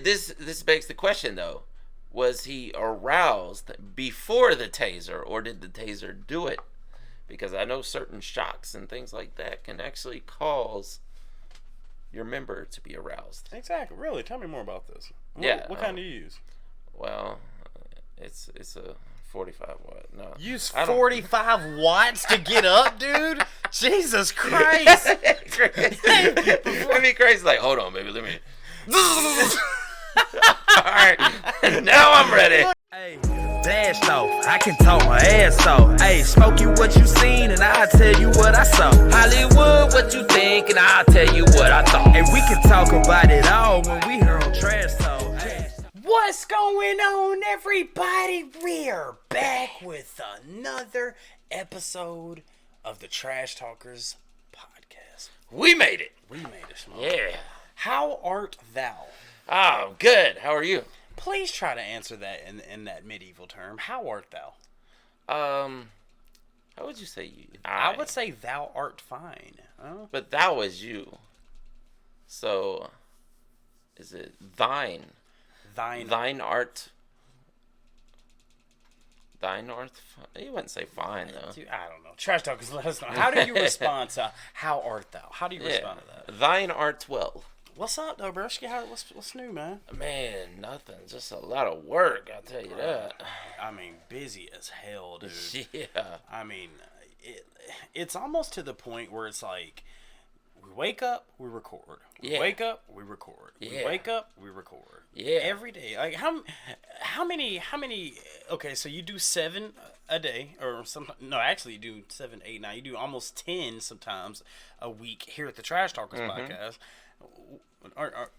This begs the question though: was he aroused before the taser, or did the taser do it? Because I know certain shocks and things like that can actually cause your member to be aroused. Exactly. Really? Tell me more about this. What kind do you use? Well, it's a 45 watt. No. Use 45 watts to get up, dude? Jesus Christ. Let me crazy. Like, hold on, baby. Let me. Alright. Now I'm ready. Hey, blast off. I can talk my ass off. Hey, Smokey, what you seen, and I'll tell you what I saw. Hollywood, what you think, and I'll tell you what I thought. And we can talk about it all when we here on Trash Talk. What's going on, everybody? We're back with another episode of the Trash Talkers podcast. We made it. We made it, Smoke. Yeah. How art thou? Oh, good. How are you? Please try to answer that in that medieval term. How art thou? How would you say you? I would say thou art fine. Oh. But thou is you. So, is it thine? Thine art. Thine art. You wouldn't say fine though. Dude, I don't know. Trash Talkers, let us know. How do you respond to how art thou? How do you respond to that? Thine art well. What's up, though, broski? What's new, man? Man, nothing. Just a lot of work, I'll tell you that. I mean, busy as hell, dude. Yeah. I mean, it's almost to the point where it's like, we wake up, we record. We wake up, we record. We wake up, we record. Yeah. Every day. Like, how many, okay, so you do 7 a day, or sometimes, no, actually you do 7, 8, 9. You do almost 10 sometimes a week here at the Trash Talkers podcast.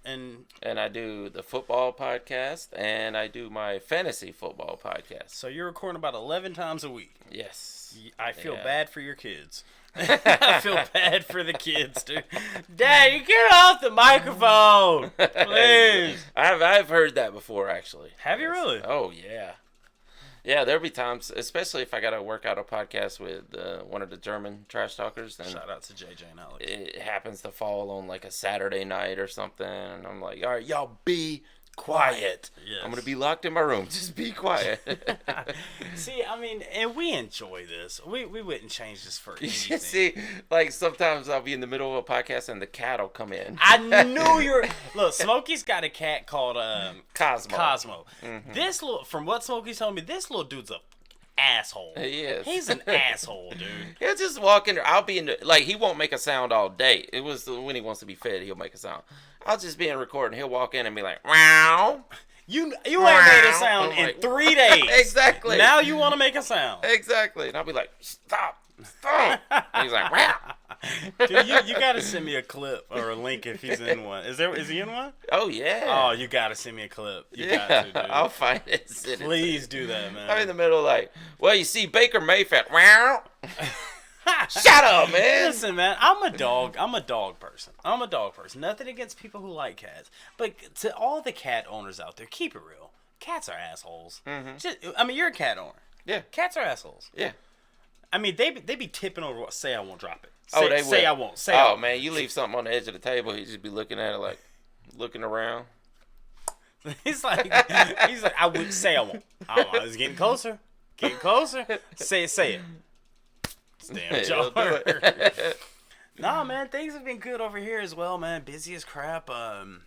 And I do the football podcast, and I do my fantasy football podcast. So you're recording about 11 times a week. Yes. I feel bad for your kids. I feel bad for the kids, dude. Dad, you get off the microphone, please. I've heard that before, actually. Have you really? Oh yeah. Yeah, there'll be times, especially if I got to work out a podcast with one of the German trash talkers. And shout out to JJ and Alex. It happens to fall on like a Saturday night or something, and I'm like, all right, y'all be quiet. Yes. I'm going to be locked in my room. Just be quiet. See, I mean, and we enjoy this. We wouldn't change this for anything. See, like sometimes I'll be in the middle of a podcast and the cat will come in. I knew you were. Look, Smokey's got a cat called Cosmo. Mm-hmm. This little, from what Smokey's telling me, this little dude's a asshole. He is. He's an asshole, dude. He'll just walk in there. I'll be in the, like, he won't make a sound all day. It was when he wants to be fed, he'll make a sound. I'll just be in recording. He'll walk in and be like, wow. You ain't made a sound in 3 days. Exactly. Now you want to make a sound. Exactly. And I'll be like, stop. And he's like, wow. Dude, you gotta send me a clip or a link if he's in one. Is he in one? Oh yeah. Oh, you gotta send me a clip. You got to, dude. I'll find it. Please do that, man. I'm in the middle like, well, you see Baker Mayfield. Wow. Shut up, man. Listen, man, I'm a dog person. Nothing against people who like cats. But to all the cat owners out there, keep it real. Cats are assholes. Mm-hmm. You're a cat owner. Yeah. Cats are assholes. Yeah. I mean, they be tipping over what, say I won't drop it. They say will. I won't. Say I I won't. won't. Man, you leave something on the edge of the table, he just be looking at it like, looking around. He's like, I would say I won't. It's getting closer. Say it. Damn, Joe. Nah, man, things have been good over here as well, man. Busy as crap. I'm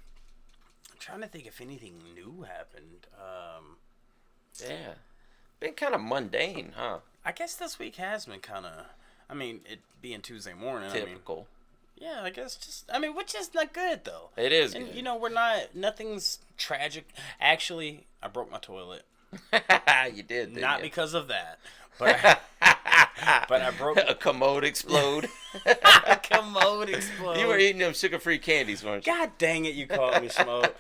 trying to think if anything new happened. Yeah. Been kind of mundane, huh? I guess this week has been kind of, it being Tuesday morning. Typical. I guess which is not good, though. It is and, good. Nothing's tragic. Actually, I broke my toilet. You did, Not you? because of that. But I broke... A commode explode. A commode explode. You were eating them sugar-free candies, weren't you? God dang it, you caught me, Smoke.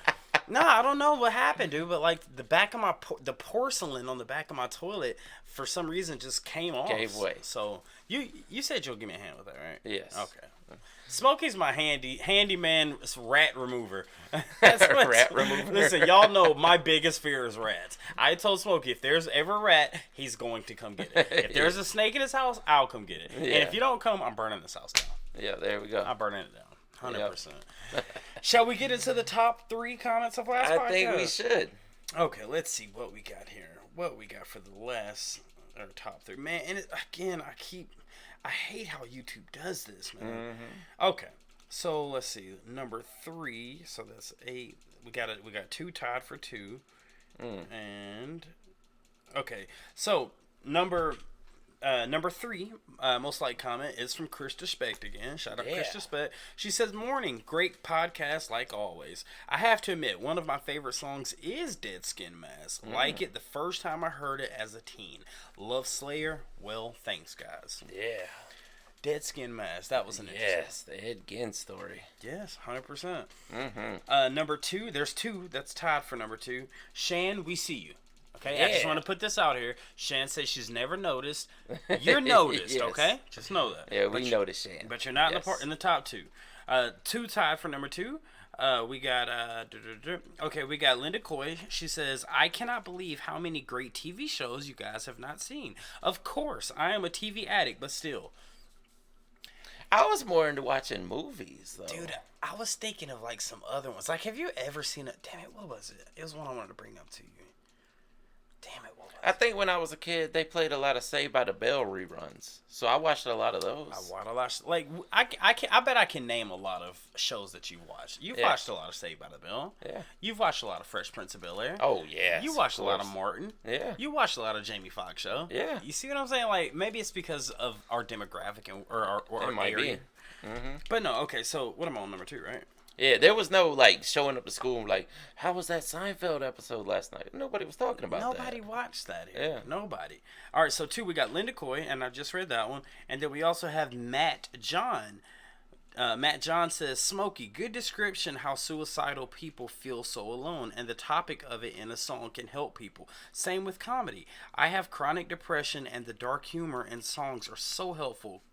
No, I don't know what happened, dude, but like the back of the porcelain on the back of my toilet for some reason just came off. Gave way. So you said you'll give me a hand with that, right? Yes. Okay. Smokey's my handyman rat remover. Rat remover. Listen, y'all know my biggest fear is rats. I told Smokey if there's ever a rat, he's going to come get it. If there's a snake in his house, I'll come get it. Yeah. And if you don't come, I'm burning this house down. Yeah, there we go. I'm burning it down. 100%. Shall we get into the top 3 comments of last podcast? I think we should. Okay, let's see what we got here. What we got for the last or top 3, man. And again, I hate how YouTube does this, man. Okay, so let's see, number 3. So that's 8. We got 2 tied for 2, and okay, so number 3, most liked comment is from Custer again. Shout out Custer. She says, "Morning, great podcast like always. I have to admit, one of my favorite songs is Dead Skin Mask. Like it the first time I heard it as a teen. Love Slayer. Well, thanks, guys." Yeah. Dead Skin Mask. That was an interesting. Yes, the Ed Gein story. Yes, 100%. Number 2, there's 2 that's tied for number 2. Shan, we see you. Okay, I just want to put this out here. Shan says she's never noticed. You're noticed, okay? Just know that. Yeah, we noticed, Shan. But you're not in the top 2. 2 tied for number 2. We got we got Linda Coy. She says, "I cannot believe how many great TV shows you guys have not seen. Of course, I am a TV addict, but still." I was more into watching movies, though. Dude, I was thinking of like some other ones. Like, have you ever seen it? Damn it, what was it? It was one I wanted to bring up to you. Damn it, what was it? I think when I was a kid, they played a lot of Saved by the Bell reruns, so I watched a lot of those. I bet I can name a lot of shows that you watched. You've watched a lot of Saved by the Bell. Yeah. You've watched a lot of Fresh Prince of Bel-Air. Oh yeah. You watched a lot of Martin. Yeah. You watched a lot of Jamie Foxx show. Yeah. You see what I'm saying? Like, maybe it's because of our demographic or our might area. be. Mm-hmm. But no, okay. So what am I on number 2, right? Yeah, there was no like showing up to school and like, how was that Seinfeld episode last night? Nobody was talking about that. Nobody watched that here. Yeah. Nobody. All right, so 2, we got Linda Coy, and I just read that one. And then we also have Matt John. Matt John says, "Smokey, good description how suicidal people feel so alone, and the topic of it in a song can help people. Same with comedy. I have chronic depression, and the dark humor in songs are so helpful,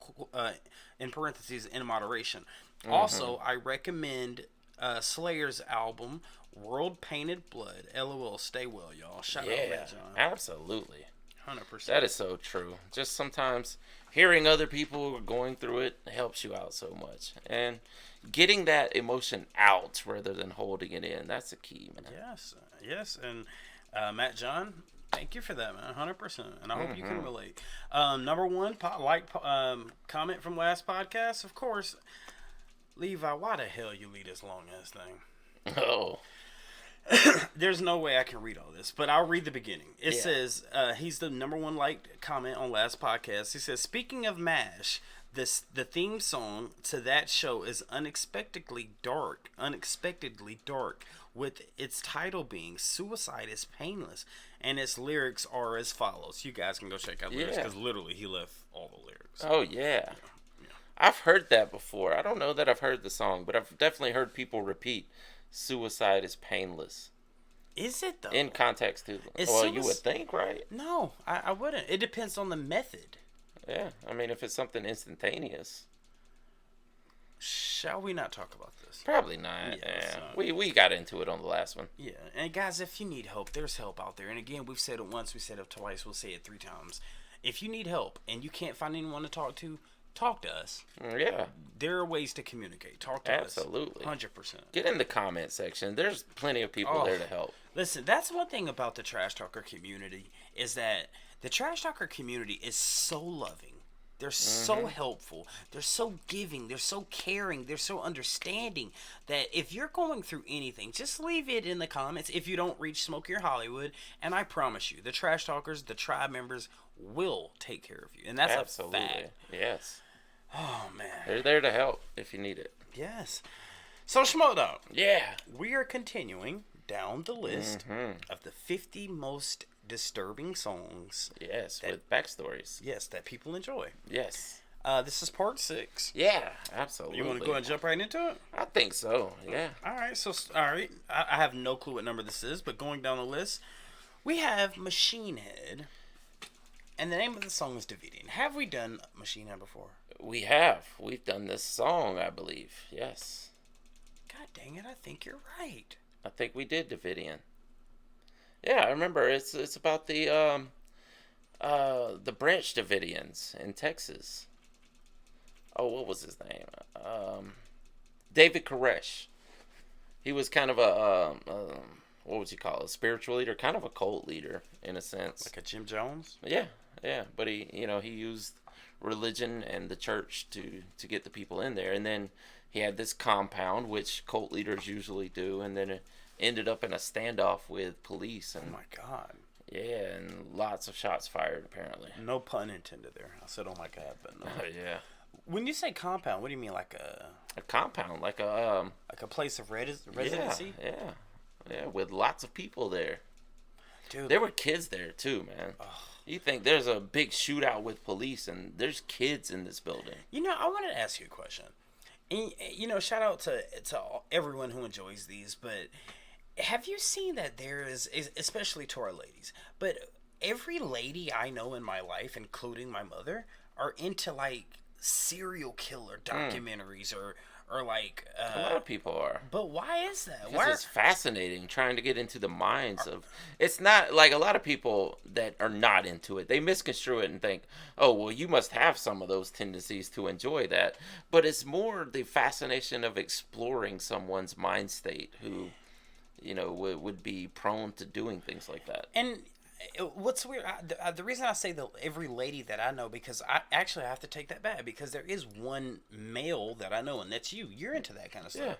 in parentheses, in moderation. Also, I recommend Slayer's album, World Painted Blood. LOL, stay well, y'all." Shout out, Matt John. Absolutely. 100%. That is so true. Just sometimes hearing other people going through it helps you out so much. And getting that emotion out rather than holding it in, that's the key, man. Yes. And Matt John, thank you for that, man. 100%. And I hope you can relate. Number 1, comment from last podcast, of course. Levi, why the hell you lead this long ass thing? Oh. There's no way I can read all this, but I'll read the beginning. It says, he's the number 1 liked comment on last podcast. He says, "Speaking of MASH, the theme song to that show is unexpectedly dark, with its title being Suicide is Painless, and its lyrics are as follows." You guys can go check out lyrics, because literally he left all the lyrics. Oh, yeah. I've heard that before. I don't know that I've heard the song, but I've definitely heard people repeat "Suicide is painless." Is it, though? In context, too. Well, you would think, right? No, I wouldn't. It depends on the method. Yeah, I mean, if it's something instantaneous. Shall we not talk about this? Probably not. Yeah. We got into it on the last one. Yeah, and guys, if you need help, there's help out there. And again, we've said it once, we said it twice, we'll say it 3 times. If you need help and you can't find anyone to talk to us. Yeah. There are ways to communicate. Talk to us. Absolutely. 100%. Get in the comment section. There's plenty of people there to help. Listen, that's one thing about the Trash Talker community, is that the Trash Talker community is so loving. They're so helpful. They're so giving. They're so caring. They're so understanding that if you're going through anything, just leave it in the comments if you don't reach Smokey or Hollywood. And I promise you, the Trash Talkers, the tribe members will take care of you. And that's absolutely a fact. Yes. Oh, man. They're there to help if you need it. Yes. So, Schmo Dog. Yeah. We are continuing down the list of the 50 most disturbing songs. Yes, with backstories. Yes, that people enjoy. Yes. This is part 6. Yeah, absolutely. You want to go and jump right into it? I think so, yeah. All right. I have no clue what number this is, but going down the list, we have Machine Head. And the name of the song is Davidian. Have we done Machine Head before? We have. We've done this song, I believe. Yes. God dang it, I think you're right. I think we did Davidian. Yeah, I remember. It's about the Branch Davidians in Texas. Oh, what was his name? David Koresh. He was kind of a what would you call it? A spiritual leader, kind of a cult leader in a sense. Like a Jim Jones? Yeah, yeah. But he used religion and the church to get the people in there, and then he had this compound, which cult leaders usually do, and then it ended up in a standoff with police. And Oh my God. yeah, and lots of shots fired apparently. No pun intended there. I said, oh my God, but no. Yeah, When you say compound, what do you mean? Like a compound, like a place of residency? Yeah, with lots of people there. Dude. There were kids there too, man. You think there's a big shootout with police, and there's kids in this building. You know, I wanted to ask you a question. And, you know, shout out to everyone who enjoys these, but have you seen that there is, especially to our ladies, but every lady I know in my life, including my mother, are into like serial killer documentaries or like A lot of people are. But why is that? Because it's fascinating trying to get into the minds of. It's not like a lot of people that are not into it. They misconstrue it and think, oh, well, you must have some of those tendencies to enjoy that. But it's more the fascination of exploring someone's mind state who, would be prone to doing things like that. And what's weird, the reason I say every lady that I know, because I have to take that back, because there is one male that I know, and that's you. You're into that kind of stuff. Yeah.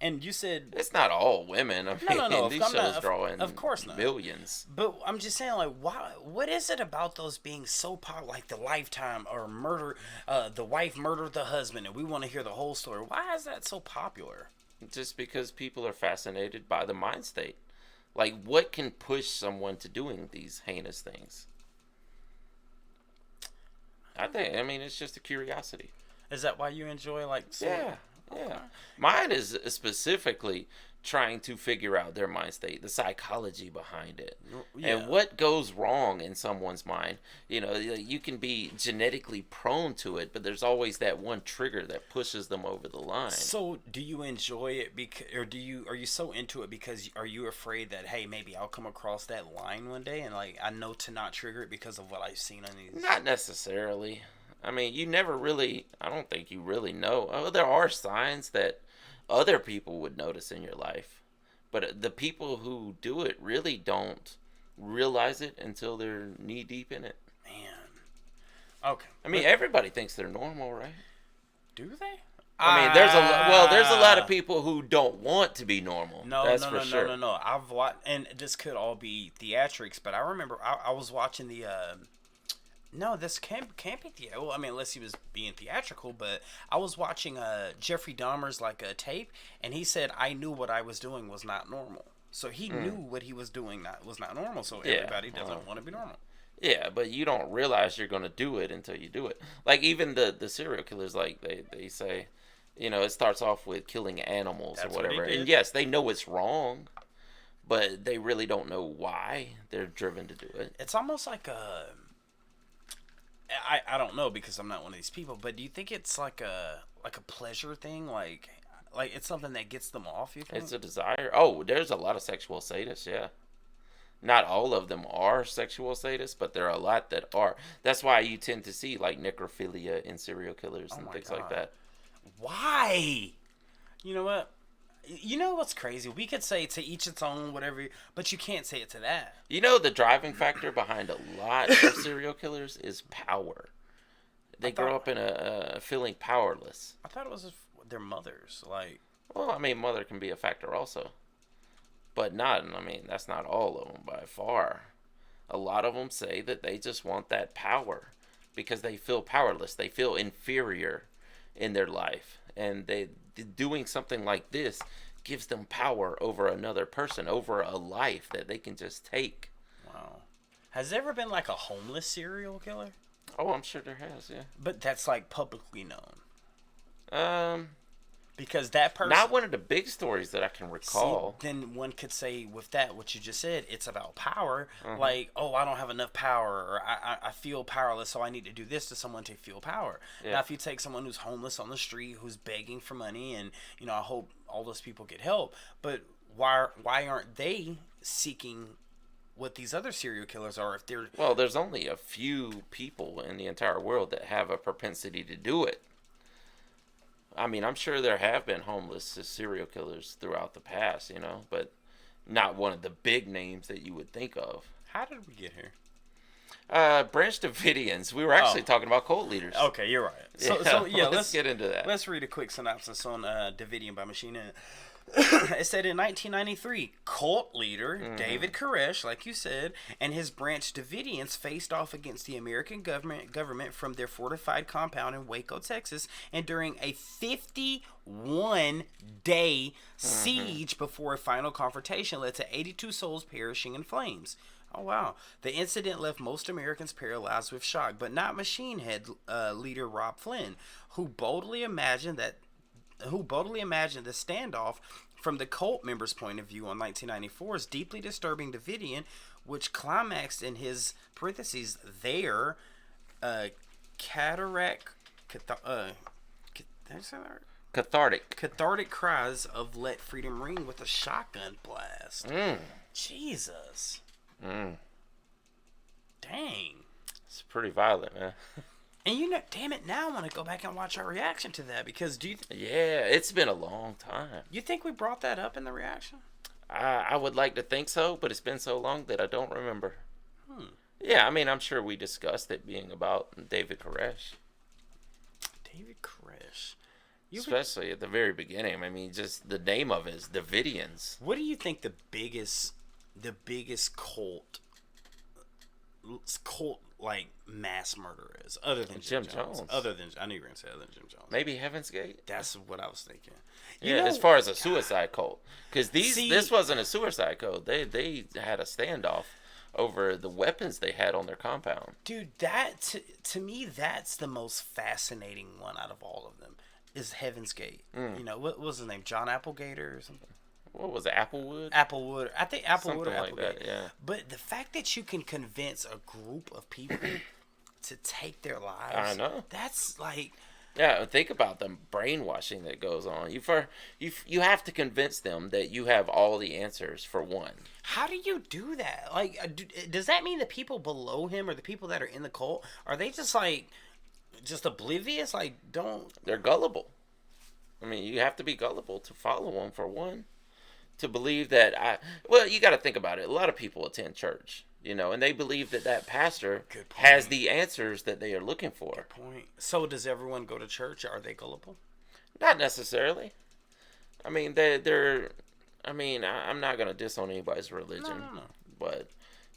And you said it's not all women. I mean, no. These shows draw in of course not. Millions. But I'm just saying, like, why? What is it about those being so popular, like the Lifetime or Murder? The wife murdered the husband, and we want to hear the whole story. Why is that so popular? Just because people are fascinated by the mind state. Like, what can push someone to doing these heinous things? I mean, it's just a curiosity. Is that why you enjoy, like... Yeah. Mine is specifically trying to figure out their mind state, the psychology behind it, and what goes wrong in someone's mind. You can be genetically prone to it, but there's always that one trigger that pushes them over the line. So, do you enjoy it or are you so into it because are you afraid that, hey, maybe I'll come across that line one day and like I know to not trigger it because of what I've seen on these? Not necessarily. I mean, you never really. I don't think you really know. Oh, there are signs that other people would notice in your life, but the people who do it really don't realize it until they're knee deep in it. Man. Okay. I mean, everybody thinks they're normal, right? Do they? I mean, there's a lot of people who don't want to be normal. No. I've watched, and this could all be theatrics, but I remember I was watching the. No, this can't be theatrical. Well, I mean, unless he was being theatrical, but I was watching Jeffrey Dahmer's tape, and he said I knew what I was doing was not normal. So he knew what he was doing was not normal. So everybody doesn't want to be normal. Yeah, but you don't realize you're going to do it until you do it. Like even the serial killers, like they say, it starts off with killing animals or whatever. And yes, they know it's wrong, but they really don't know why they're driven to do it. It's almost like a. I don't know because I'm not one of these people, but do you think it's like a pleasure thing, like it's something that gets them off? You think it's a desire? Oh, there's a lot of sexual sadists, yeah. Not all of them are sexual sadists, but there are a lot that are. That's why you tend to see like necrophilia in serial killers and things like that. Why? You know what? You know what's crazy? We could say to each its own, whatever, but you can't say it to that. The driving factor behind a lot of serial killers is power. They grow up in a feeling powerless. I thought it was their mothers. Well, I mean, mother can be a factor also. But that's not all of them by far. A lot of them say that they just want that power because they feel powerless. They feel inferior in their life. And doing something like this gives them power over another person, over a life that they can just take. Wow. Has there ever been a homeless serial killer? Oh, I'm sure there has, yeah. But that's publicly known. Because that person... Not one of the big stories that I can recall. See, then one could say with that, what you just said, it's about power. I don't have enough power, or I feel powerless, so I need to do this to someone to feel power. Yeah. Now, if you take someone who's homeless on the street, who's begging for money, and, I hope all those people get help, but why aren't they seeking what these other serial killers are if they're... Well, there's only a few people in the entire world that have a propensity to do it. I mean, I'm sure there have been homeless serial killers throughout the past, you know, but not one of the big names that you would think of. How did we get here? Branch Davidians. We were actually talking about cult leaders. Okay, you're right. So let's get into that. Let's read a quick synopsis on Davidian by Machine. It said in 1993, cult leader David Koresh, like you said, and his branch Davidians faced off against the American government from their fortified compound in Waco, Texas, and during a 51-day siege before a final confrontation led to 82 souls perishing in flames. Oh, wow. The incident left most Americans paralyzed with shock, but not Machine Head leader Rob Flynn, who boldly imagined the standoff from the cult members' point of view on 1994's deeply disturbing Davidian, which climaxed in his parentheses their cathartic cries of "Let Freedom Ring" with a shotgun blast. Jesus. Dang. It's pretty violent, man. And you know, damn it, now I want to go back and watch our reaction to that because yeah, it's been a long time. You think we brought that up in the reaction? I would like to think so, but it's been so long that I don't remember. Yeah, I mean, I'm sure we discussed it being about David Koresh. David Koresh. Especially at the very beginning. I mean, just the name of it is Davidians. What do you think the biggest cult like mass murder is, other than Jim Jones? Other than, I knew you were gonna say other than Jim Jones. Maybe Heaven's Gate. That's what I was thinking. As far as a suicide cult, because this wasn't a suicide cult. They had a standoff over the weapons they had on their compound. Dude, that to me, that's the most fascinating one out of all of them. Is Heaven's Gate. You know, what was his name? John Applegate or something. What was it, Applewood? Applewood. I think Applewood something or Applegate. Like that, yeah. But the fact that you can convince a group of people to take their lives. I know. That's like... Yeah, think about the brainwashing that goes on. You have to convince them that you have all the answers for one. How do you do that? Like, does that mean the people below him or the people that are in the cult, are they just like... just oblivious? Like, They're gullible. I mean, you have to be gullible to follow them, for one. To believe that well, you got to think about it. A lot of people attend church, you know, and they believe that pastor has the answers that they are looking for. Good point. So does everyone go to church? Are they gullible? Not necessarily. I mean, they're I mean, I'm not going to diss on anybody's religion. No. But,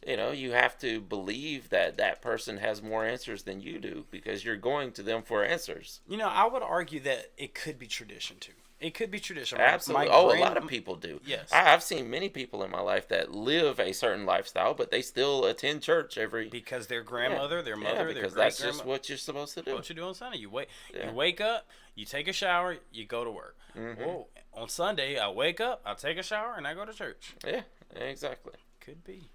you know, you have to believe that person has more answers than you do because you're going to them for answers. You know, I would argue that it could be tradition, too. It could be tradition. Absolutely. A lot of people do. Yes. I've seen many people in my life that live a certain lifestyle, but they still attend church because their grandmother, their mother, because their that's just what you're supposed to do. What you do on Sunday? You wake up, you take a shower, you go to work. Whoa. On Sunday, I wake up, I take a shower, and I go to church. Yeah, exactly. Could be.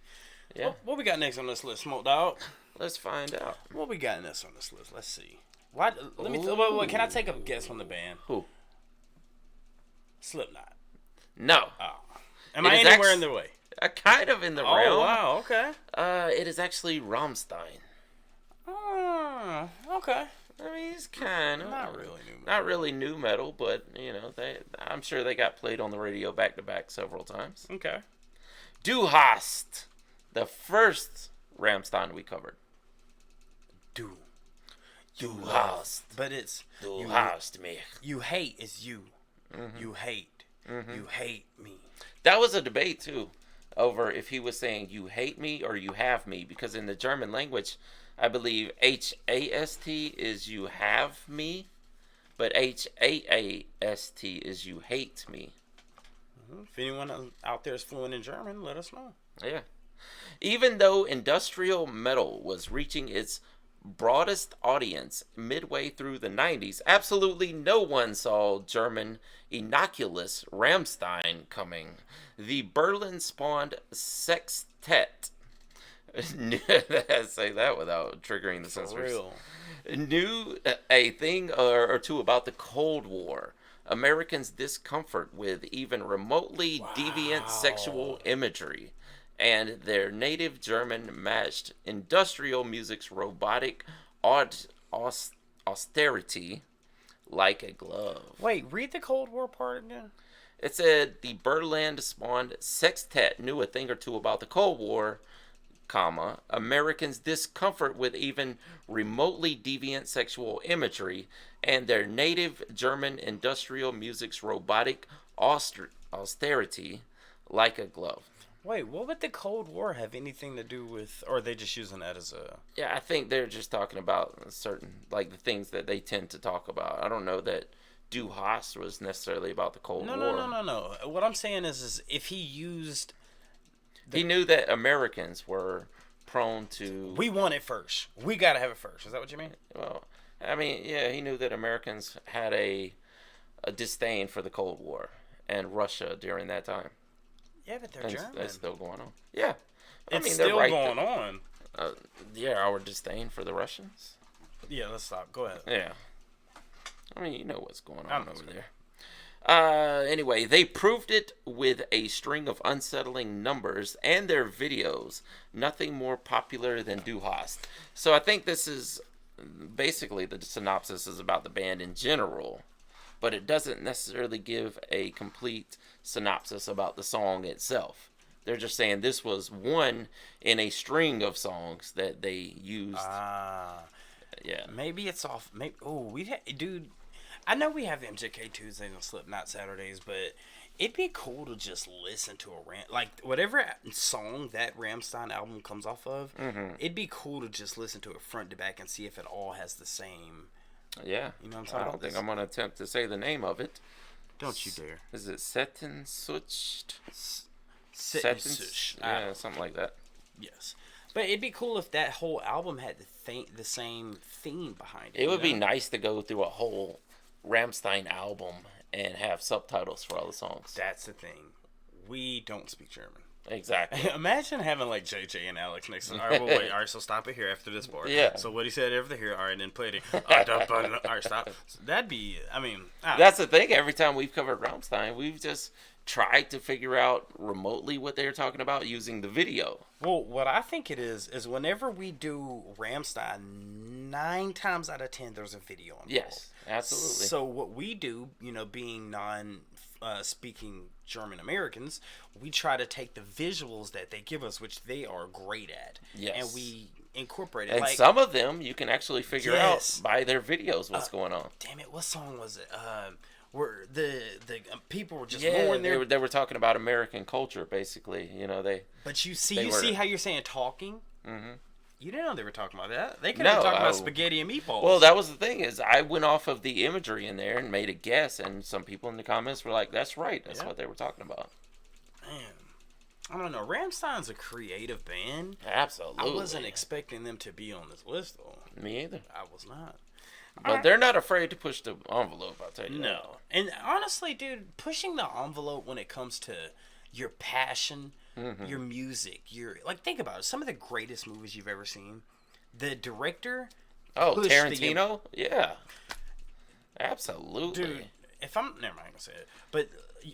Yeah. What we got next on this list, Smoke Dog? Let's find out. What we got next on this list? Let's see. Wait, can I take a guess on the band? Who? Slipknot. No. Oh. Am I anywhere in the way? Kind of in the realm. Oh, wow. Okay. It is actually Rammstein. Oh, okay. I mean, it's kind of not really new metal. Not really new metal, but you know, I'm sure they got played on the radio back to back several times. Okay. Du hast, the first Rammstein we covered. Du hast. But it's Du hast mich. You hate is you. You hate. You hate me. That was a debate too, over if he was saying you hate me or you have me, because in the German language, I believe HAST is you have me, but HAAST is you hate me. If anyone out there is fluent in German, let us know. Yeah. Even though industrial metal was reaching its broadest audience midway through the 90s, absolutely no one saw German innocuous Rammstein coming. The Berlin-spawned sextet say that without triggering the censors. Knew a thing or two about the Cold War, Americans' discomfort with even remotely deviant sexual imagery, and their native German matched industrial music's robotic austerity, like a glove. Wait, read the Cold War part again. It said the Berlin-spawned sextet knew a thing or two about the Cold War, comma, Americans' discomfort with even remotely deviant sexual imagery, and their native German industrial music's robotic austerity like a glove. Wait, what would the Cold War have anything to do with, or are they just using that as a... Yeah, I think they're just talking about certain, like, the things that they tend to talk about. I don't know that Du Hast was necessarily about the Cold War. No. What I'm saying is if he used... He knew that Americans were prone to... We want it first. We got to have it first. Is that what you mean? Well, I mean, yeah, he knew that Americans had a disdain for the Cold War and Russia during that time. Yeah, but they're and German. That's still going on. Yeah. It's still going on. Yeah, our disdain for the Russians. Yeah, let's stop. Go ahead. Yeah. I mean, you know what's going on over there. Anyway, they proved it with a string of unsettling numbers and their videos. Nothing more popular than Du Hast. So I think this is basically the synopsis is about the band in general, but it doesn't necessarily give a complete synopsis about the song itself. They're just saying this was one in a string of songs that they used. Yeah. Maybe it's off. Maybe. Oh, dude. I know we have MJK Tuesdays and Slipknot Saturdays, but it'd be cool to just listen to whatever song that Rammstein album comes off of. Mm-hmm. It'd be cool to just listen to it front to back and see if it all has the same. Yeah. You know what I'm talking about? I don't think I'm going to attempt to say the name of it. Don't you dare. Is it Settensucht? Settensucht. Yeah, something like that. Yes. But it'd be cool if that whole album had the same theme behind it. It would be nice to go through a whole Rammstein album and have subtitles for all the songs. That's the thing. We don't speak German. Exactly. Imagine having like JJ and Alex next to. All right, well, wait. All right, so stop it here after this part. Yeah. So what he said over here. All right, then play it. All right, stop. That'd be. I mean. That's the thing. Every time we've covered Rammstein, we've just tried to figure out remotely what they're talking about using the video. Well, what I think it is whenever we do Rammstein, 9 times out of 10 there's a video involved. Yes, absolutely. So what we do, being speaking German Americans, we try to take the visuals that they give us, which they are great at, yes, and we incorporate it. And some of them you can actually figure out by their videos what's going on. Damn it, what song was it? Where the people were just they were talking about American culture, basically. They. But you see how you're saying talking. Mm-hmm. You didn't know they were talking about that. They could have talked about spaghetti and meatballs. Well, that was the thing is I went off of the imagery in there and made a guess, and some people in the comments were like, "That's right. That's what they were talking about." Man, I don't know. Rammstein's a creative band. Absolutely. I wasn't expecting them to be on this list though. Me either. I was not. But they're not afraid to push the envelope, I'll tell you. No. And honestly, dude, pushing the envelope when it comes to your passion, your music, think about it. Some of the greatest movies you've ever seen. The director. Oh, Tarantino? Yeah. Absolutely. Dude, never mind, I'm gonna say it. But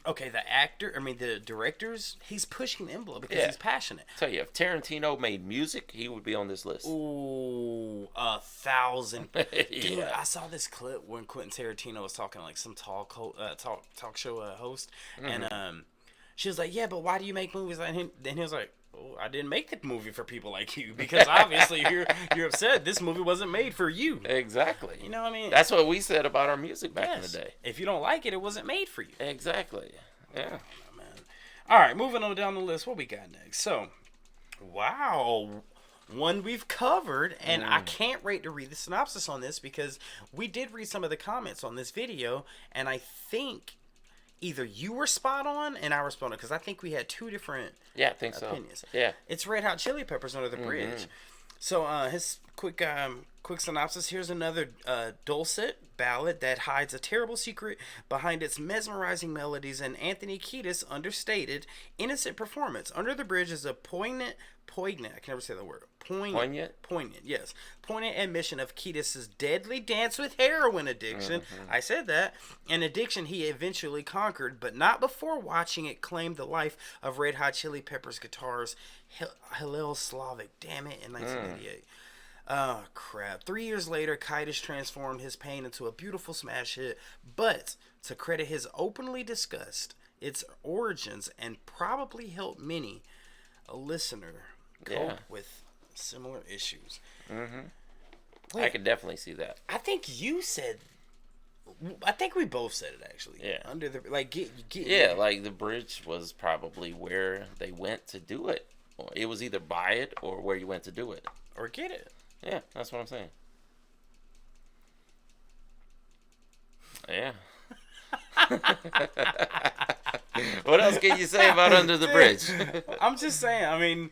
okay, the directors, he's pushing the envelope because he's passionate. Tell you, if Tarantino made music, he would be on this list. Ooh, 1,000. Dude, Yeah. I saw this clip when Quentin Tarantino was talking like some talk show host, and she was like, "Yeah, but why do you make movies like him?" Then he was like, "Oh, I didn't make the movie for people like you because obviously you're upset. This movie wasn't made for you." Exactly. You know what I mean? That's what we said about our music back in the day. If you don't like it, it wasn't made for you. Exactly. Yeah. Oh, man. All right, moving on down the list. What we got next? So, wow. One we've covered, and I can't wait to read the synopsis on this because we did read some of the comments on this video, and I think either you were spot on and I was spot on because I think we had 2 different opinions. So. Yeah. It's Red Hot Chili Peppers Under the Bridge. So his quick synopsis. Here's another dulcet ballad that hides a terrible secret behind its mesmerizing melodies and Anthony Kiedis' understated, innocent performance. Under the Bridge is a poignant, I can never say the word. Poignant, yes. Poignant admission of Kiedis' deadly dance with heroin addiction. I said that. An addiction he eventually conquered, but not before watching it claim the life of Red Hot Chili Peppers guitarist Hillel Slavic. Damn it, in 1988. Oh, crap. 3 years later, Kite has transformed his pain into a beautiful smash hit, but to credit his openly discussed its origins and probably helped many, a listener, cope with similar issues. Mm-hmm. I can definitely see that. I think we both said it, actually. Yeah. Under the, like, yeah, like the bridge was probably where they went to do it. Or it was either buy it or where you went to do it. Or get it. Yeah, that's what I'm saying. Yeah. What else can you say about Under the Bridge? I'm just saying, I mean,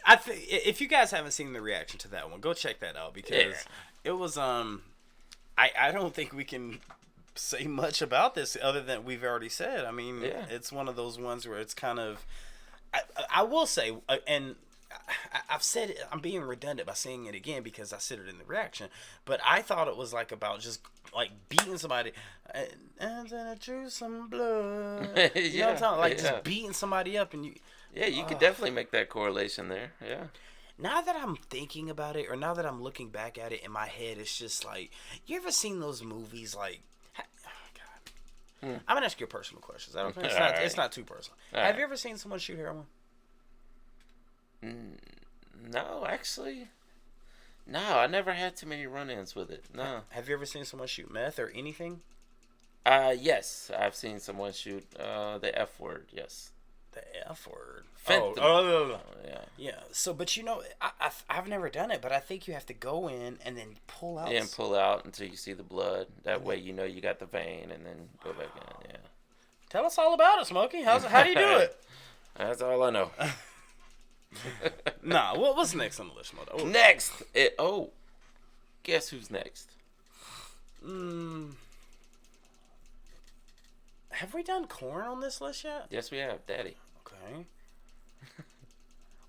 if you guys haven't seen the reaction to that one, go check that out, because it was, I don't think we can say much about this other than we've already said. I mean, it's one of those ones where it's kind of, I will say, and I've said it, I'm being redundant by saying it again because I said it in the reaction, but I thought it was like about just like beating somebody and then I drew some blood. You know what I'm talking? Like just beating somebody up, and you could definitely make that correlation there. Yeah. Now that I'm thinking about it, or now that I'm looking back at it in my head, it's just like, you ever seen those movies like, I'm gonna ask you a personal question. It's not too personal. Have you ever seen someone shoot heroin? No, actually. No, I never had too many run-ins with it. No. Have you ever seen someone shoot meth or anything? Yes, I've seen someone shoot the F word. Yes. The F word. Yeah. So, but you know, I've never done it, but I think you have to go in and then pull out. Yeah, and pull out until you see the blood. That way, you know you got the vein, and then go back in. Yeah. Tell us all about it, Smokey. How do you do it? That's all I know. Nah, what's next on the list, Moto? Next, guess who's next? Have we done Korn on this list yet? Yes, we have, Daddy. Okay.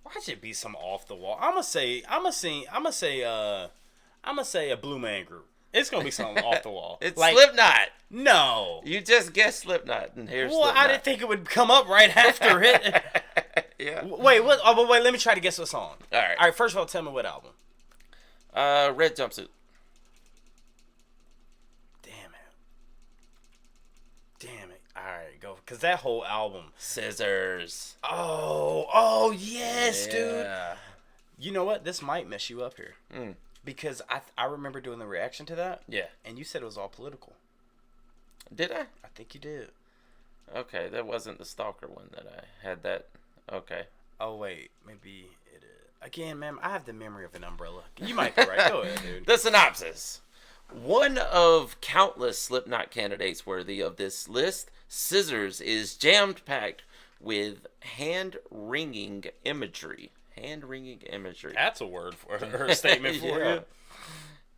Why should it be some off the wall? I'm gonna say a Blue Man Group. It's gonna be something off the wall. It's like Slipknot. No, you just guessed Slipknot, and here's. Well, Slipknot. I didn't think it would come up right after it. Yeah. Wait, what? Oh, but wait. Let me try to guess what song. All right. First of all, tell me what album. Red Jumpsuit. Damn it. All right, go. Cause that whole album. Scissors. Oh yes, dude. You know what? This might mess you up here. Because I remember doing the reaction to that. Yeah. And you said it was all political. Did I? I think you did. Okay, that wasn't the Stalker one that I had that. Okay. Oh, wait. Maybe it is. Again, man, I have the memory of an umbrella. You might be right. Go ahead, dude. The synopsis. One of countless Slipknot candidates worthy of this list, Scissors is jammed-packed with hand-wringing imagery. Hand-wringing imagery. That's a word for her statement for you.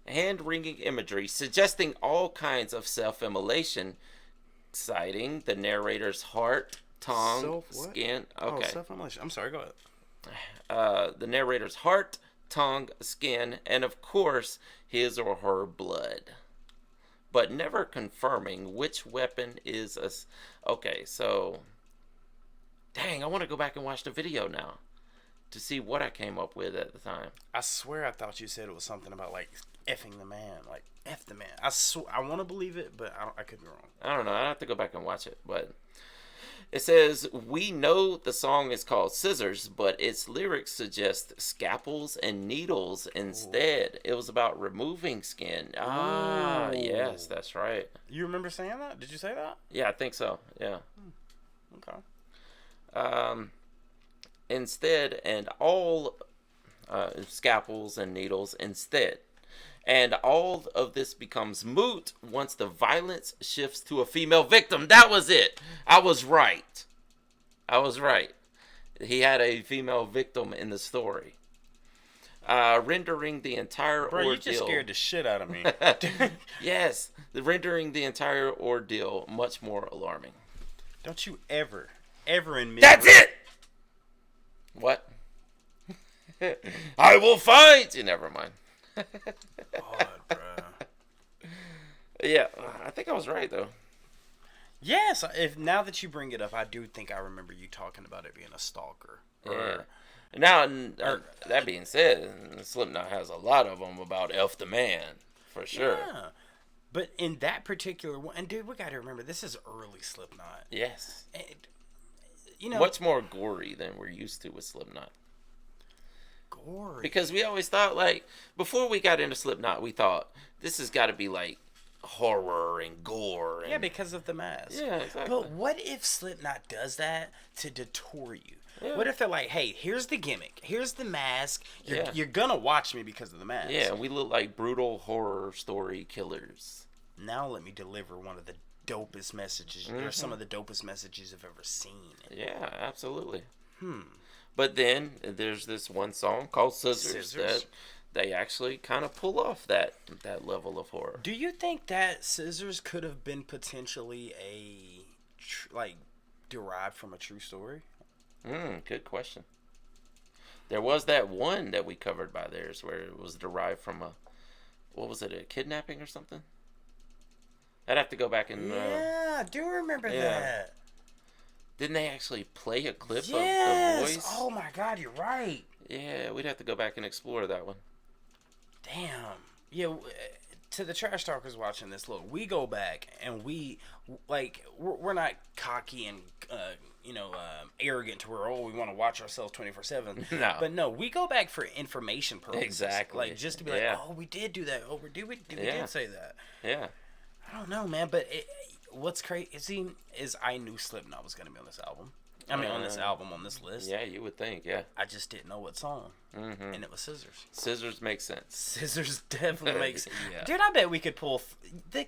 Hand-wringing imagery suggesting all kinds of self-immolation, citing the narrator's heart, tongue, skin. Okay. Oh, self-immolation. I'm sorry, go ahead. The narrator's heart, tongue, skin, and of course, his or her blood. But never confirming which weapon is a... Okay, so... Dang, I want to go back and watch the video now to see what I came up with at the time. I swear I thought you said it was something about, like, effing the man. Like, F the man. I want to believe it, but I could be wrong. I don't know. I have to go back and watch it. But it says, we know the song is called Scissors, but its lyrics suggest scalpels and needles instead. Ooh. It was about removing skin. Ah, yes, that's right. You remember saying that? Did you say that? Yeah, I think so. Yeah. Okay. Instead, and all scalpels and needles instead. And all of this becomes moot once the violence shifts to a female victim. That was it. I was right. He had a female victim in the story. Rendering the entire ordeal... Bro, you just scared the shit out of me. Yes. Rendering the entire ordeal much more alarming. Don't you ever admit... That's it! What? I will fight! Never mind. God, bro. Yeah, I think I was right though. Yes, if now that you bring it up, I do think I remember you talking about it being a stalker. Now, that being said, Slipknot has a lot of them about F the man, for sure. Yeah. But in that particular one, and dude, we got to remember, this is early Slipknot. Yes. And, you know, what's more gory than we're used to with Slipknot? Gory. Because we always thought, like, before we got into Slipknot, we thought this has got to be like horror and gore. And, yeah, because of the mask. Yeah, exactly. But what if Slipknot does that to detour you? Yeah. What if they're like, hey, here's the gimmick, here's the mask, Yeah. you're gonna watch me because of the mask. Yeah, we look like brutal horror story killers. Now let me deliver one of the dopest messages, or some of the dopest messages I've ever seen. Yeah, absolutely. But then there's this one song called Scissors. That they actually kind of pull off that level of horror. Do you think that Scissors could have been potentially derived from a true story? Good question. There was that one that we covered by theirs where it was derived from a kidnapping or something? I'd have to go back and... Yeah, I do remember that. Didn't they actually play a clip of the voice? Oh my God, you're right. Yeah, we'd have to go back and explore that one. Damn. Yeah, to the trash talkers watching this, look, we go back and we're not cocky and arrogant to where we want to watch ourselves 24/7. No. But no, we go back for information purposes. Exactly. Like just to be like, oh, we did do that. Oh, we did say that. Yeah. I don't know, man. But what's crazy is I knew Slipknot was gonna be on this album. I mean, on this list. Yeah, you would think. Yeah. I just didn't know what song, and it was Scissors. Scissors makes sense. Scissors definitely makes sense. Yeah. Dude, I bet we could pull the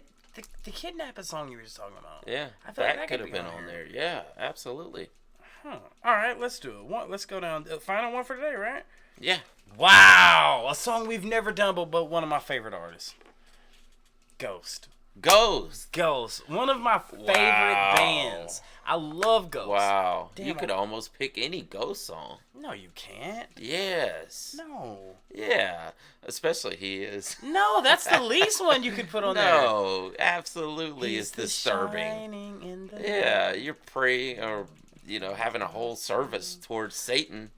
kidnapping song you were just talking about. Yeah, I feel like that could have been on there. Yeah, absolutely. Huh. All right, let's do it. Let's go down. Final one for today, right? Yeah. Wow, a song we've never done, but one of my favorite artists, Ghost. Ghost, one of my favorite bands. I love Ghost. Wow. Damn, you could almost pick any Ghost song. No, you can't. Yes. No. Yeah. Especially He Is. No, that's the least one you could put on there. No, absolutely. It's disturbing. Yeah, you're praying or, having a whole service towards Satan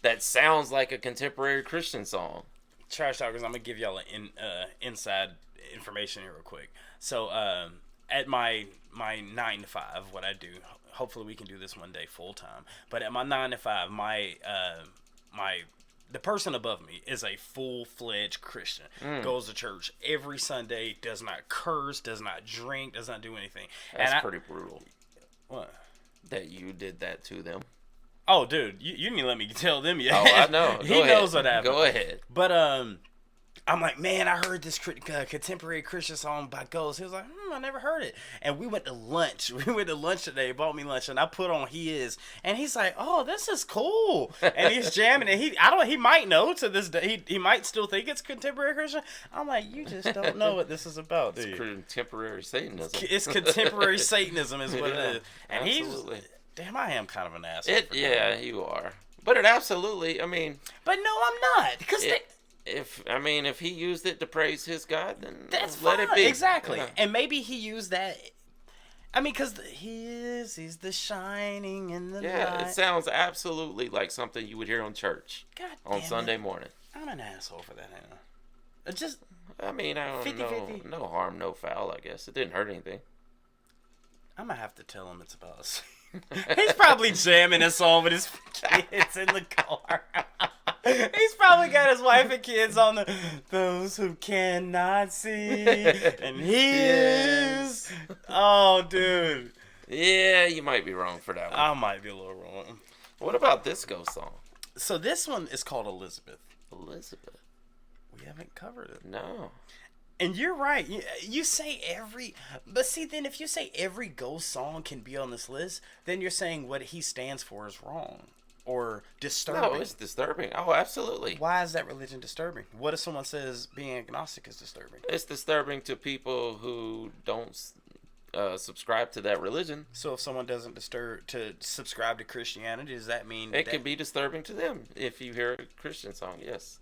that sounds like a contemporary Christian song. Trash Talkers, I'm going to give y'all an inside information here real quick. So, at my 9 to 5, what I do, hopefully we can do this one day full time. But at my 9 to 5, the person above me is a full-fledged Christian. Goes to church every Sunday, does not curse, does not drink, does not do anything. That's pretty brutal. What? That you did that to them. Oh, dude, you didn't even let me tell them yet. Oh, I know. He knows what happened. Go ahead. But I'm like, man, I heard this contemporary Christian song by Ghost. He was like, I never heard it. And we went to lunch. Today. He bought me lunch, and I put on He Is. And he's like, oh, this is cool. And he's jamming it. He might know to this day. He might still think it's contemporary Christian. I'm like, you just don't know what this is about, dude. It's contemporary Satanism. It's contemporary Satanism is what it is. And absolutely. Damn, I am kind of an asshole. Yeah, you are. But it absolutely, I mean. But no, I'm not. Because if he used it to praise his God, then that's let fine. it be. Exactly. Yeah. And maybe he used that. I mean, because he's the shining in the light. It sounds absolutely like something you would hear on church on Sunday morning. I'm an asshole for that. It just. I mean, I don't know. 50-50. No harm, no foul, I guess. It didn't hurt anything. I'm going to have to tell him it's about us. He's probably jamming a song with his kids in the car. He's probably got his wife and kids on those who cannot see. And he is. Oh, dude. Yeah, you might be wrong for that one. I might be a little wrong. What about this Ghost song? So this one is called Elizabeth. Elizabeth. We haven't covered it. No. And you're right. You say but see, then if you say every Ghost song can be on this list, then you're saying what he stands for is wrong or disturbing. No, it's disturbing. Oh, absolutely. Why is that religion disturbing? What if someone says being agnostic is disturbing? It's disturbing to people who don't subscribe to that religion. So if someone doesn't subscribe to Christianity, does that mean it could be disturbing to them if you hear a Christian song? Yes.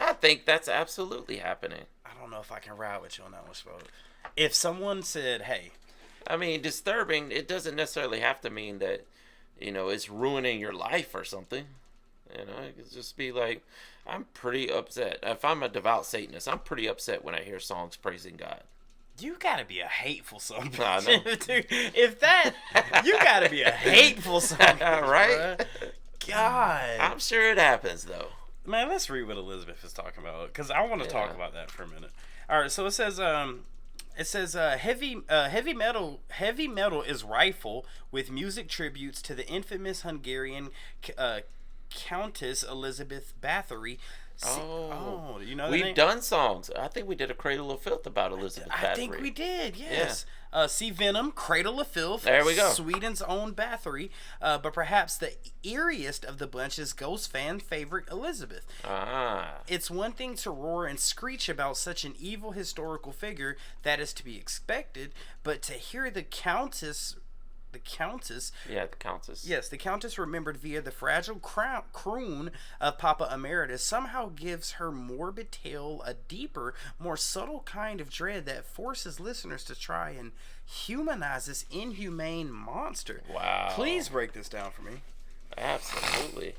I think that's absolutely happening. I don't know if I can ride with you on that one, Spo. If someone said, hey. I mean, disturbing, it doesn't necessarily have to mean that, it's ruining your life or something. You know, it could just be like, I'm pretty upset. If I'm a devout Satanist, I'm pretty upset when I hear songs praising God. You gotta be a hateful son. I know. Dude, if that, you gotta be a hateful son. Right? God. I'm sure it happens, though. Man, let's read what Elizabeth is talking about, because I want to talk about that for a minute. All right, so it says heavy metal is rifle with music tributes to the infamous Hungarian Countess Elizabeth Bathory. You know we've done songs. I think we did a Cradle of Filth about Elizabeth Bathory. I think we did, yes. See Venom, Cradle of Filth. There we go. Sweden's own Bathory. But perhaps the eeriest of the bunch is Ghost fan favorite Elizabeth. It's one thing to roar and screech about such an evil historical figure, that is to be expected, but to hear the Countess. Yeah, the Countess. Yes, the Countess, remembered via the fragile croon of Papa Emeritus, somehow gives her morbid tale a deeper, more subtle kind of dread that forces listeners to try and humanize this inhumane monster. Wow. Please break this down for me. Absolutely.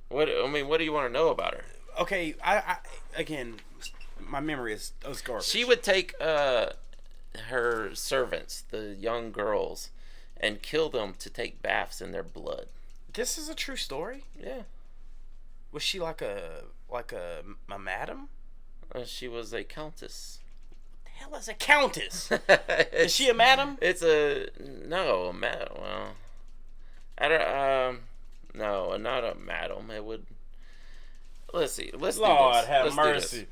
What do you want to know about her? Okay, I again, my memory is garbage. She would take her servants, the young girls, and kill them to take baths in their blood. This is a true story? Yeah. Was she like a madam? She was a countess. What the hell is a countess? Is she a madam? It's a madam. Well, I don't. No, not a madam. It would. Let's see. Let's Lord do this. have Let's mercy.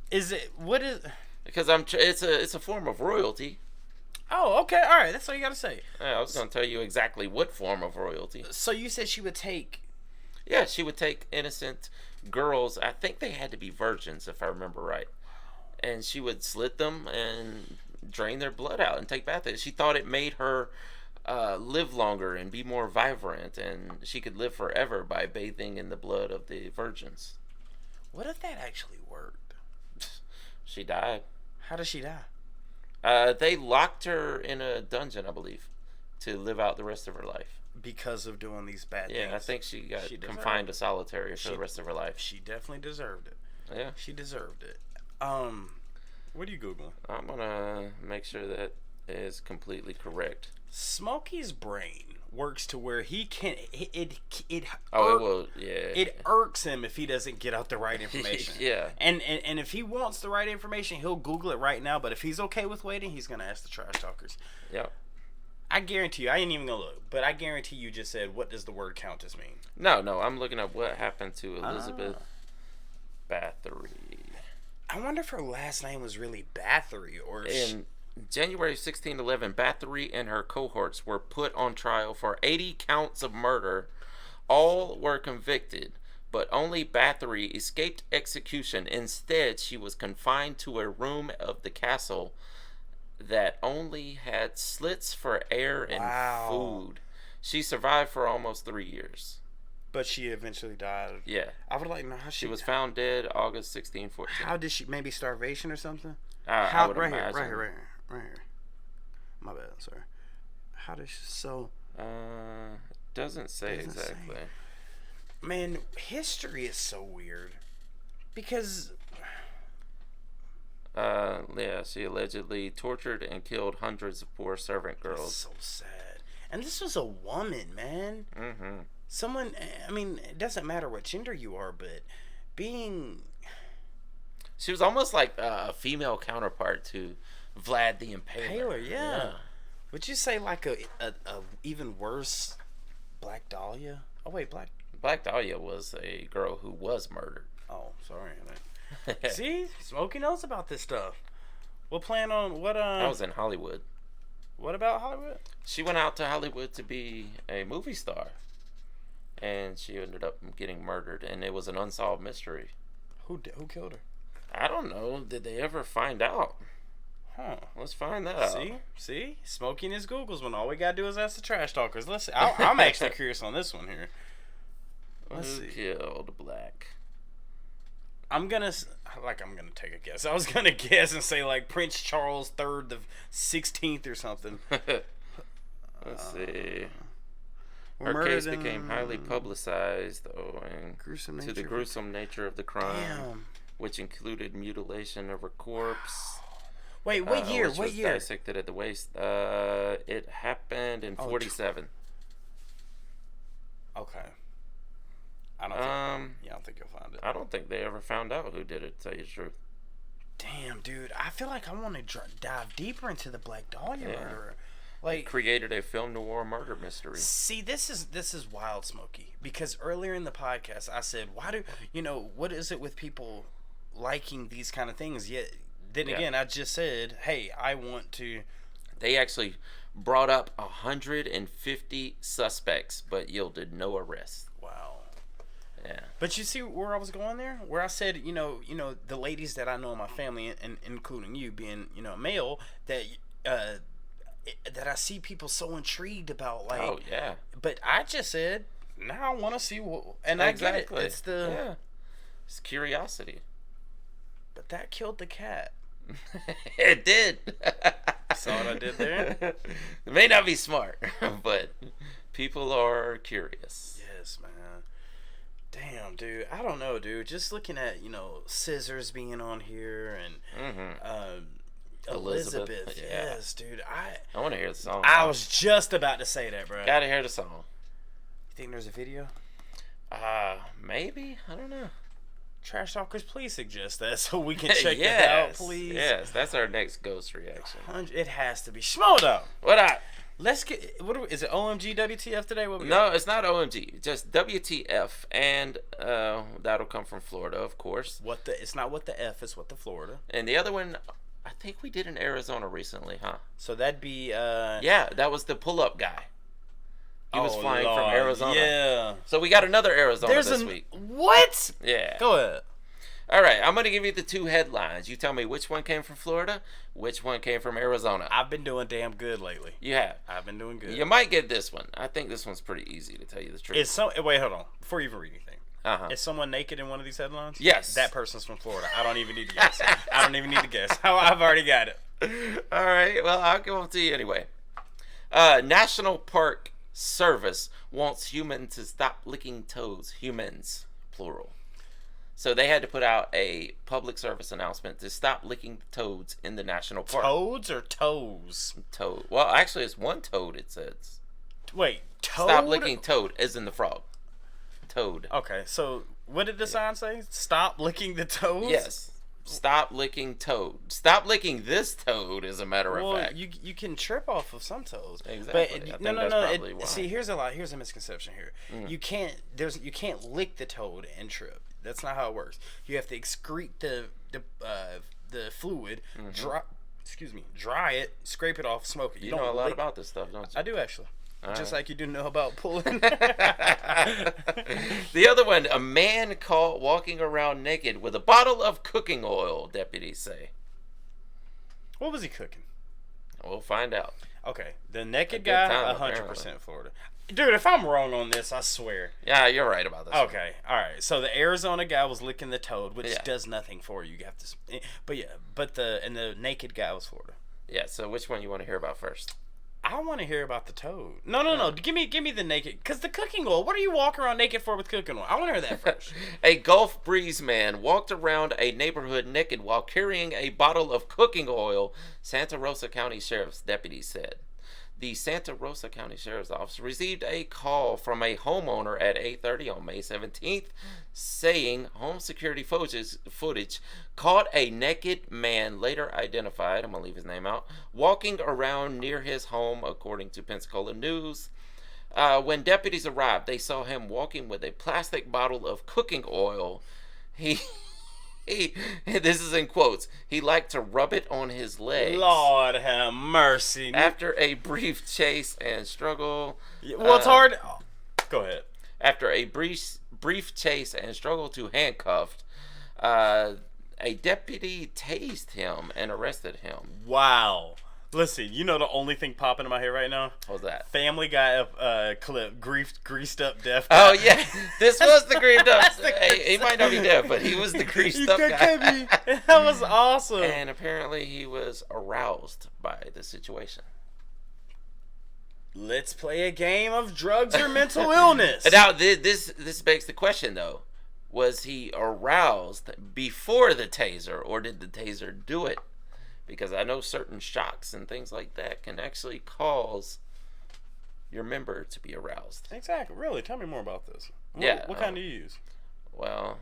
Is it what is? Because it's a form of royalty. Oh, okay, all right. That's all you gotta say. Yeah, I was gonna tell you exactly what form of royalty. So you said she would take. Yeah, she would take innocent girls. I think they had to be virgins, if I remember right. And she would slit them and drain their blood out and take baths. She thought it made her live longer and be more vibrant, and she could live forever by bathing in the blood of the virgins. What if that actually worked? She died. How did she die? They locked her in a dungeon, I believe, to live out the rest of her life. Because of doing these bad things. Yeah, I think she got confined to solitary for the rest of her life. She definitely deserved it. Yeah. She deserved it. What are you Googling? I'm gonna make sure that is completely correct. Smokey's brain works to where he can it irks him if he doesn't get out the right information. Yeah. And if he wants the right information, he'll Google it right now, but if he's okay with waiting, he's gonna ask the trash talkers. Yep. I guarantee you, I ain't even gonna look, but I guarantee you just said, what does the word countess mean? No, I'm looking up what happened to Elizabeth Bathory. I wonder if her last name was really Bathory or in January 1611, Bathory and her cohorts were put on trial for 80 counts of murder. All were convicted, but only Bathory escaped execution. Instead, she was confined to a room of the castle that only had slits for air and food. She survived for almost 3 years. But she eventually died. Yeah. I would like to know how she was found dead August 1614. How did she? Maybe starvation or something? I would right imagine. Here. My bad, sorry. How did she, doesn't say exactly. Man, history is so weird. Because she allegedly tortured and killed hundreds of poor servant girls. That's so sad. And this was a woman, man. Mm-hmm. Someone, I mean, it doesn't matter what gender you are, but being... She was almost like a female counterpart to Vlad the Impaler. Yeah. Would you say like a even worse Black Dahlia? Oh, wait, Black Dahlia was a girl who was murdered. Oh, sorry. See? Smokey knows about this stuff. What plan on... What? I was in Hollywood. What about Hollywood? She went out to Hollywood to be a movie star. And she ended up getting murdered. And it was an unsolved mystery. Who killed her? I don't know. Did they ever find out? Huh. Let's find that out. See? Smokey and his Googles when all we gotta do is ask the trash talkers. Listen, I'm actually curious on this one here. Let's see. Killed Black? I'm gonna take a guess. I was gonna guess and say like Prince Charles III the 16th or something. Let's see. Her case became highly publicized owing to the gruesome nature of the crime, which included mutilation of her corpse. Wait, what year? Which what was year? Dissected at the waist. It happened in 47. Okay. I don't think you'll find it. I don't think they ever found out who did it, to tell you the truth. Damn, dude. I feel like I want to dive deeper into the Black Dahlia murderer. Like, created a film noir murder mystery. See, this is wild, Smokey. Because earlier in the podcast, I said, what is it with people liking these kind of things? Yet, then again, I just said, hey, I want to. They actually brought up 150 suspects, but yielded no arrests. Wow. Yeah. But you see where I was going there? Where I said, the ladies that I know in my family, and including you being, a male, that I see people so intrigued about, like. Oh yeah. But I just said, now I want to see what, and exactly. I get it. It's curiosity. But that killed the cat. It did. Saw what I did there? It may not be smart, but people are curious. Yes, man. Damn, dude. I don't know, dude. Just looking at, scissors being on here and Elizabeth. Yeah. Yes, dude. I want to hear the song. I was just about to say that, bro. Gotta hear the song. You think there's a video? Maybe. I don't know. Trash Talkers, please suggest that so we can check it out, please. Yes, that's our next ghost reaction. It has to be. Schmodo. What up? Let's get. Is it OMG WTF today? What we No, got? it's not OMG. Just WTF, and that'll come from Florida, of course. It's not what the F is. What the Florida. And the other one, I think we did in Arizona recently, huh? So that'd be. Yeah, that was the pull-up guy. He was flying Lord, from Arizona. Yeah. So we got another Arizona this week. What? Yeah. Go ahead. All right, I'm going to give you the two headlines. You tell me which one came from Florida, which one came from Arizona. I've been doing damn good lately. You have. I've been doing good. You might get this one. I think this one's pretty easy, to tell you the truth. Wait, hold on. Before you even read anything. Uh-huh. Is someone naked in one of these headlines? Yes. That person's from Florida. I don't even need to guess. I've already got it. All right, well, I'll give them to you anyway. National Park Service wants humans to stop licking toads. Humans, plural. So they had to put out a public service announcement to stop licking toads in the national park. Toads or toes? Toad. Well, actually, it's one toad, it says. Wait, toad? Stop licking toad, as in the frog. Toad. Okay, so what did the sign say? Stop licking the toads? Yes. Stop licking toad. Stop licking this toad, as a matter of fact. You can trip off of some toes. Exactly. But no. See, here's a misconception here. You can't lick the toad and trip. That's not how it works. You have to excrete the fluid, dry it, scrape it off, smoke it. You know a lot about this stuff, don't you? I do, actually. Just like you do know about pulling. The other one, a man caught walking around naked with a bottle of cooking oil, deputies say. What was he cooking? We'll find out. Okay, the naked guy, 100% Florida. Dude, if I'm wrong on this, I swear. Yeah, you're right about this. Okay, all right. So the Arizona guy was licking the toad, which does nothing for you. You have to, but the naked guy was Florida. Yeah. So which one you want to hear about first? I want to hear about the toad. No. Give me the naked, because the cooking oil. What are you walking around naked for with cooking oil? I want to hear that first. A Gulf Breeze man walked around a neighborhood naked while carrying a bottle of cooking oil, Santa Rosa County Sheriff's deputies said. The Santa Rosa County Sheriff's Office received a call from a homeowner at 8:30 on May 17th saying home security footage caught a naked man, later identified, I'm going to leave his name out, walking around near his home, according to Pensacola News. When deputies arrived, they saw him walking with a plastic bottle of cooking oil. This is in quotes, he liked to rub it on his legs. Lord have mercy. After a brief chase and struggle. Well, it's hard. Go ahead. After a brief chase and struggle to handcuff, a deputy tased him and arrested him. Wow. Listen, you know the only thing popping in my head right now? What's that? Family Guy clip, greased up deaf guy. Oh, yeah. This was the greased up. He might not be deaf, but he was the greased up guy. That was awesome. And apparently he was aroused by the situation. Let's play a game of drugs or mental illness. Now, this begs the question, though. Was he aroused before the taser, or did the taser do it? Because I know certain shocks and things like that can actually cause your member to be aroused. Exactly. Really? Tell me more about this. What kind do you use? Well,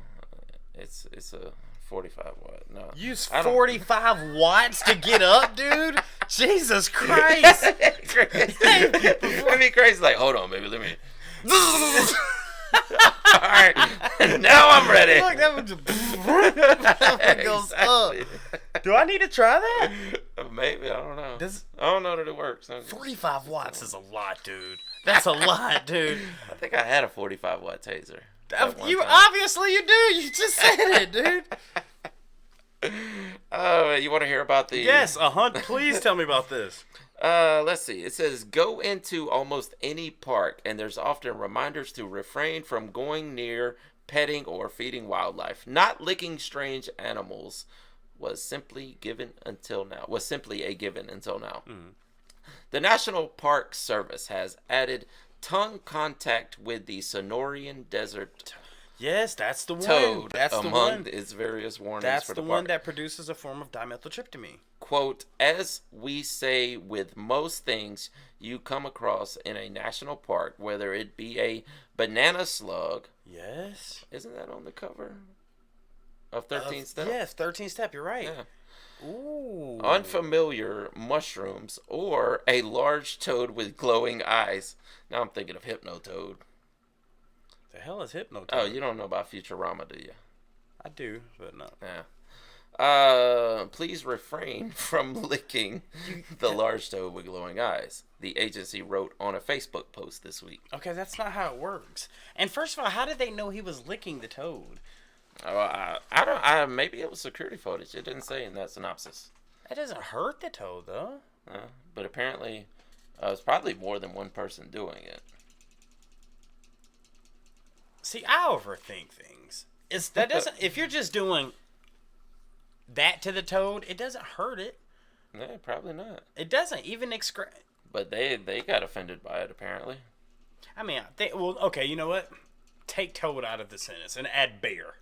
it's a 45 watt. No. Use 45 watts to get up, dude? Jesus Christ. It'd be crazy. Like, hold on, baby. Let me. All right. Now I'm ready. Look, that goes up. Do I need to try that? Maybe. I don't know. I don't know that it works. 45 watts is a lot, dude. That's a lot, dude. I think I had a 45 watt taser. Obviously you do. You just said it, dude. You want to hear about the... Yes, please tell me about this. Let's see. It says, go into almost any park, and there's often reminders to refrain from going near, petting, or feeding wildlife. Not licking strange animals was simply a given until now. Mm. The National Park Service has added tongue contact with the Sonoran Desert Yes, that's the one. toad That's the among one. its various warnings That's for the the one park. that produces a form of dimethyltryptamine. Quote, as we say with most things you come across in a national park, whether it be a banana slug. Yes. Isn't that on the cover of 13 Step? Yes, 13 Step, you're right. Yeah. Ooh. Unfamiliar mushrooms, or a large toad with glowing eyes. Now I'm thinking of Hypnotoad. The hell is Hypnotoad? Oh, you don't know about Futurama, do you? I do, but no. Yeah. Please refrain from licking the large toad with glowing eyes, the agency wrote on a Facebook post this week. Okay, that's not how it works. And first of all, how did they know he was licking the toad? I don't. Maybe it was security footage. It didn't say in that synopsis. That doesn't hurt the toad, though. But apparently, it's probably more than one person doing it. See, I overthink things. If you're just doing that to the toad, it doesn't hurt it. Yeah, probably not. It doesn't even But they got offended by it, apparently. I mean, okay, you know what? Take toad out of the sentence and add bear.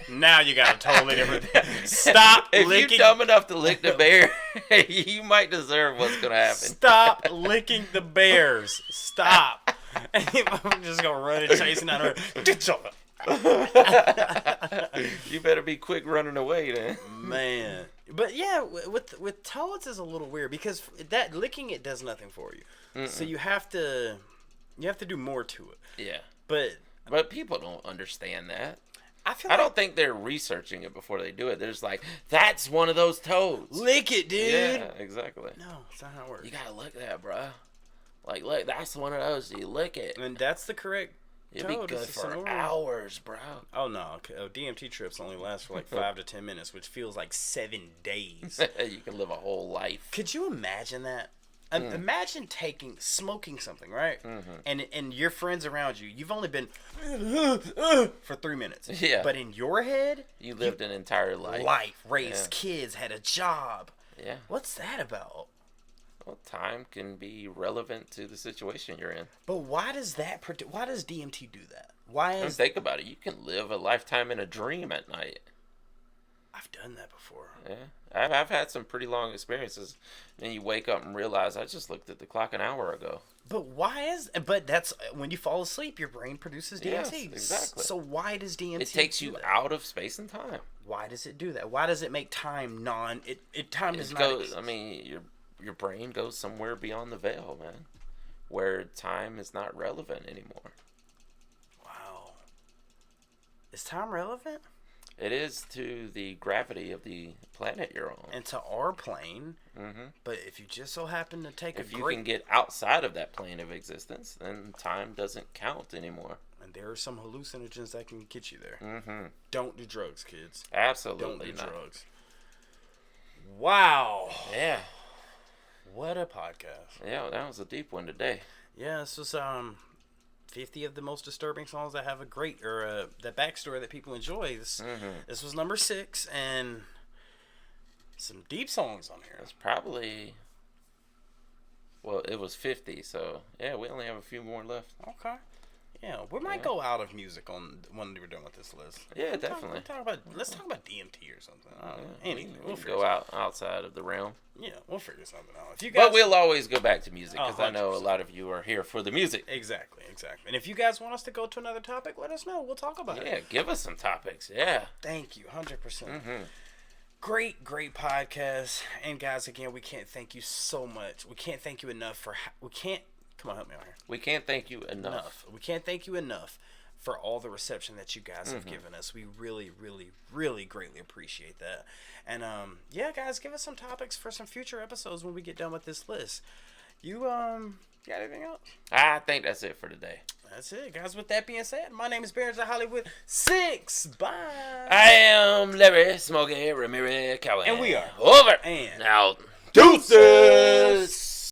Now you got a totally different thing. Stop if licking. If you're dumb enough to lick the bear, you might deserve what's going to happen. Stop licking the bears. Stop. I'm just going to run and chasing down her. Get your... You better be quick running away then. Man. But yeah, with toads is a little weird because that licking it does nothing for you. Mm-mm. So you have to do more to it. Yeah. But people don't understand that. I don't think they're researching it before they do it. They're just like, that's one of those toads. Lick it, dude. Yeah, exactly. No, it's not how it works. You gotta lick that, bro. Like, look, that's one of those. You lick it. And that's the correct It'd be good for hours, bro. Oh, no. DMT trips only last for like 5 to 10 minutes, which feels like 7 days. You can live a whole life. Could you imagine that? Imagine smoking something, right? Mm-hmm. And your friends around you, you've only been for 3 minutes. Yeah. But in your head, you lived an entire life. Raised kids, had a job. Yeah. What's that about? Well, time can be relevant to the situation you're in. But why does DMT do that? Think about it. You can live a lifetime in a dream at night. I've done that before. Yeah. I've had some pretty long experiences. Then you wake up and realize I just looked at the clock an hour ago. But that's when you fall asleep, your brain produces DMT. Yes, exactly. So why does DMT It takes you out of space and time. Why does it do that? Why does it make time time does not exist? I mean, your brain goes somewhere beyond the veil, man, where time is not relevant anymore. Wow. Is time relevant? It is to the gravity of the planet you're on. And to our plane. Mm-hmm. But if you just so happen to take if you can get outside of that plane of existence, then time doesn't count anymore. And there are some hallucinogens that can get you there. Mm-hmm. Don't do drugs, kids. Absolutely Don't do not. drugs. Wow. Yeah. What a podcast. Yeah, that was a deep one today. Yeah, this was 50 of the most disturbing songs that have a great that backstory that people enjoy. This was number 6, and some deep songs on here. It's probably Well, it was 50, so yeah, we only have a few more left. Okay. Yeah, we might go out of music on when we're done with this list. Yeah, definitely. Let's talk about DMT or something. I don't know. Yeah, Anything. we'll go outside of the realm. Yeah, we'll figure something out. If you guys, But we'll always go back to music because I know a 100%. lot of you are here for the music. Exactly. And if you guys want us to go to another topic, let us know. We'll talk about it. Yeah, give us some topics. Yeah. Thank you, 100%. Great podcast. And guys, again, we can't thank you so much. We can't thank you enough for. Come on, help me out here. We can't thank you enough. We can't thank you enough for all the reception that you guys have given us. We really, really, really greatly appreciate that. And yeah, guys, give us some topics for some future episodes when we get done with this list. You got anything else? I think that's it for today. That's it, guys. With that being said, my name is Barons of Hollywood 6. Bye. I am Larry Smokey Ramirez Cowan. And we are over and out. Deuces.